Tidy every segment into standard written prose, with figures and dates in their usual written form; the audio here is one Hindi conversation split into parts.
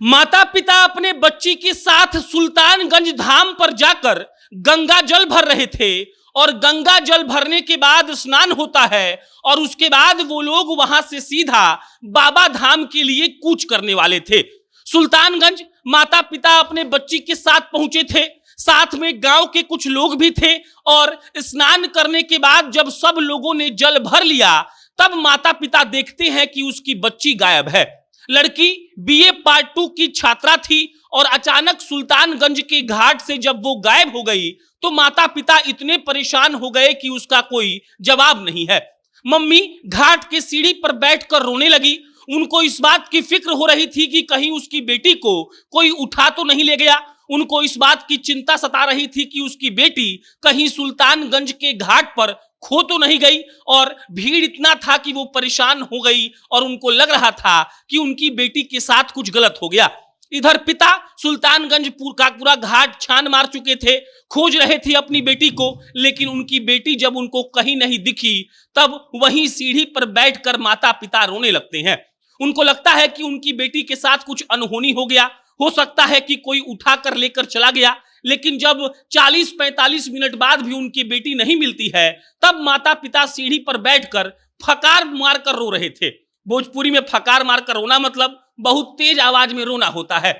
माता पिता अपने बच्ची के साथ सुल्तानगंज धाम पर जाकर गंगा जल भर रहे थे और गंगा जल भरने के बाद स्नान होता है और उसके बाद वो लोग वहां से सीधा बाबा धाम के लिए कूच करने वाले थे। सुल्तानगंज माता पिता अपने बच्ची के साथ पहुंचे थे, साथ में गांव के कुछ लोग भी थे और स्नान करने के बाद जब सब लोगों ने जल भर लिया तब माता पिता देखते हैं कि उसकी बच्ची गायब है। लड़की बीए पार्ट 2 की छात्रा थी और अचानक सुल्तानगंज के घाट से जब वो गायब हो गई तो माता पिता इतने परेशान हो गए कि उसका कोई जवाब नहीं है। मम्मी घाट के सीढ़ी पर बैठकर रोने लगी। उनको इस बात की फिक्र हो रही थी कि कहीं उसकी बेटी को कोई उठा तो नहीं ले गया। उनको इस बात की चिंता सता रही थी कि उसकी बेटी कहीं सुल्तानगंज के घाट पर खो तो नहीं गई और भीड़ इतना था कि वो परेशान हो गई और उनको लग रहा था कि उनकी बेटी के साथ कुछ गलत हो गया। इधर पिता सुल्तानगंज का पूरा घाट छान मार चुके थे, खोज रहे थे अपनी बेटी को, लेकिन उनकी बेटी जब उनको कहीं नहीं दिखी तब वहीं सीढ़ी पर बैठकर माता पिता रोने लगते हैं। उनको लगता है कि उनकी बेटी के साथ कुछ अनहोनी हो गया, हो सकता है कि कोई उठाकर लेकर चला गया। लेकिन जब 40-45 मिनट बाद भी उनकी बेटी नहीं मिलती है तब माता पिता सीढ़ी पर बैठकर फकार मारकर रो रहे थे। भोजपुरी में फकार मारकर रोना मतलब बहुत तेज आवाज में रोना होता है।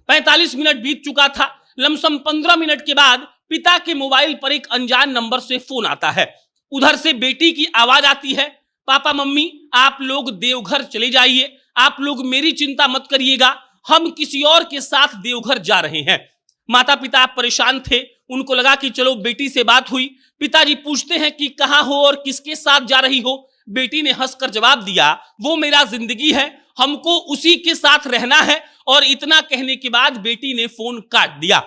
45 मिनट बीत चुका था। लमसम 15 मिनट के बाद पिता के मोबाइल पर एक अनजान नंबर से फोन आता है। उधर से बेटी की आवाज आती है, पापा मम्मी आप लोग देवघर चले जाइए, आप लोग मेरी चिंता मत करिएगा, हम किसी और के साथ देवघर जा रहे हैं। माता पिता परेशान थे। उनको लगा कि चलो बेटी से बात हुई। पिताजी पूछते हैं कि कहाँ हो और किसके साथ जा रही हो। बेटी ने हंसकर जवाब दिया, वो मेरा जिंदगी है, हमको उसी के साथ रहना है। और इतना कहने के बाद बेटी ने फोन काट दिया।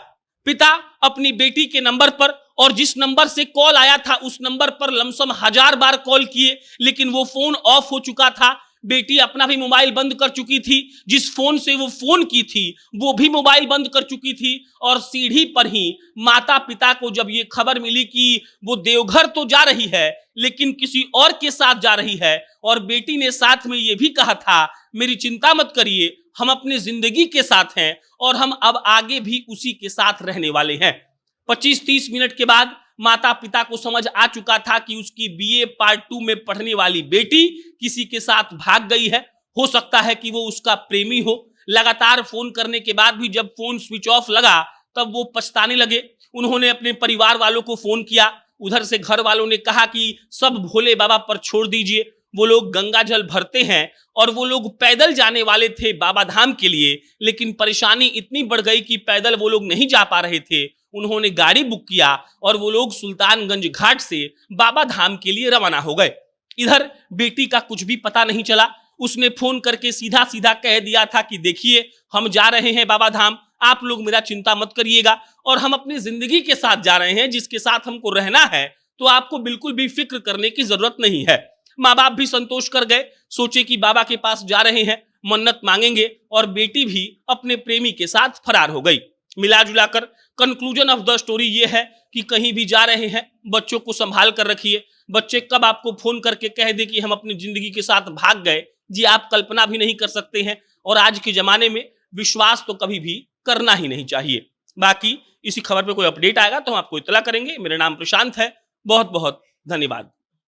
पिता अपनी बेटी के नंबर पर और जिस नंबर से कॉल आया था उस नंबर पर लमसम 1000 बार कॉल किए, लेकिन वो फोन ऑफ हो चुका था। बेटी अपना भी मोबाइल बंद कर चुकी थी, जिस फोन से वो फोन की थी वो भी मोबाइल बंद कर चुकी थी। और सीढ़ी पर ही माता पिता को जब ये खबर मिली कि वो देवघर तो जा रही है लेकिन किसी और के साथ जा रही है और बेटी ने साथ में ये भी कहा था, मेरी चिंता मत करिए, हम अपने जिंदगी के साथ हैं और हम अब आगे भी उसी के साथ रहने वाले हैं। 25-30 मिनट के बाद माता पिता को समझ आ चुका था कि उसकी बीए पार्ट 2 में पढ़ने वाली बेटी किसी के साथ भाग गई है। हो सकता है कि वो उसका प्रेमी हो। लगातार फोन करने के बाद भी जब फोन स्विच ऑफ लगा तब वो पछताने लगे। उन्होंने अपने परिवार वालों को फोन किया। उधर से घर वालों ने कहा कि सब भोले बाबा पर छोड़ दीजिए, वो लोग गंगा जल भरते हैं और वो लोग पैदल जाने वाले थे बाबा धाम के लिए, लेकिन परेशानी इतनी बढ़ गई कि पैदल वो लोग नहीं जा पा रहे थे। उन्होंने गाड़ी बुक किया और वो लोग सुल्तानगंज घाट से बाबा धाम के लिए रवाना हो गए। इधर बेटी का कुछ भी पता नहीं चला। उसने फोन करके सीधा सीधा कह दिया था कि देखिए हम जा रहे हैं बाबा धाम, आप लोग मेरा चिंता मत करिएगा और हम अपनी जिंदगी के साथ जा रहे हैं जिसके साथ हमको रहना है, तो आपको बिल्कुल भी फिक्र करने की जरूरत नहीं है। माँ बाप भी संतोष कर गए, सोचे कि बाबा के पास जा रहे हैं, मन्नत मांगेंगे और बेटी भी अपने प्रेमी के साथ फरार हो गई। मिला जुलाकर कंक्लूजन ऑफ द स्टोरी ये है कि कहीं भी जा रहे हैं बच्चों को संभाल कर रखिए। बच्चे कब आपको फोन करके कह दे कि हम अपनी जिंदगी के साथ भाग गए, जी आप कल्पना भी नहीं कर सकते हैं। और आज के जमाने में विश्वास तो कभी भी करना ही नहीं चाहिए। बाकी इसी खबर पे कोई अपडेट आएगा तो हम आपको इत्तला करेंगे। मेरा नाम प्रशांत है। बहुत बहुत धन्यवाद।